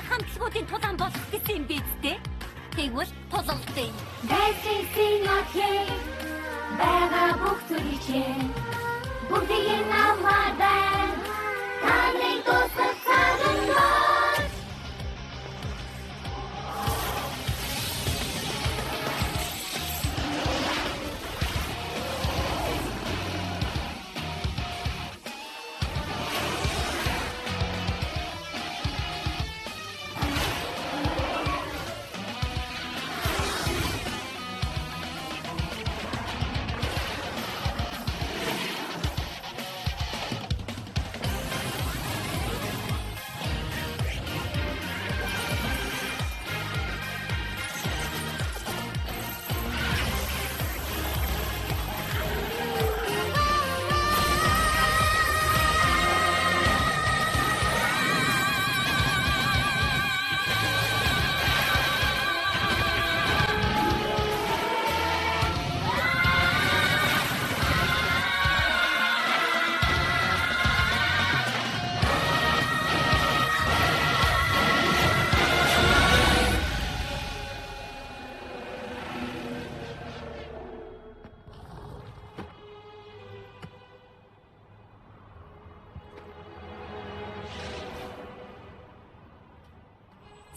хамтлагуудын тулаан болох гэсэн юм биз дээ. Тэгвэл тулгалтай. Дайсийн нотхээ бага бүх зүйлээ бүгдийг намайдан таны тусах цагаан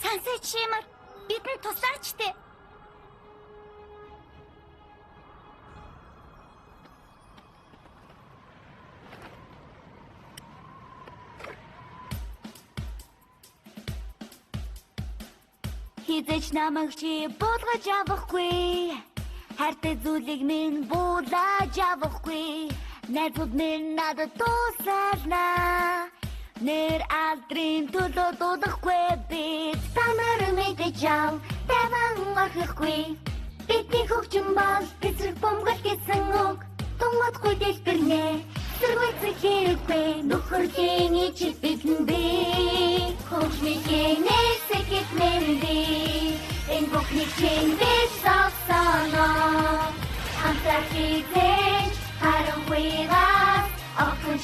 Сансай чимэр бидэнд тусаач те. Хизээч намайг чи болгож авахгүй. Хайртай зүйлийг минь буулаж авахгүй. Найзууд минь надад тусална. Нэр алдрын төлөө дуудахгүй бид танаар мэдэж ав таван орхихгүй бидний хөгжим бол эсрэг бомгол гэсэн үг тунгаадгүй дэлбэрнэ сэрвэцэг хэрэггүй нөхөрхийн ичид бидэн би хөгжмийн нэсэгэт нэрди энэ бүхний чинь бид савсанаа хамтрах хизээч харанхуйгаас огтон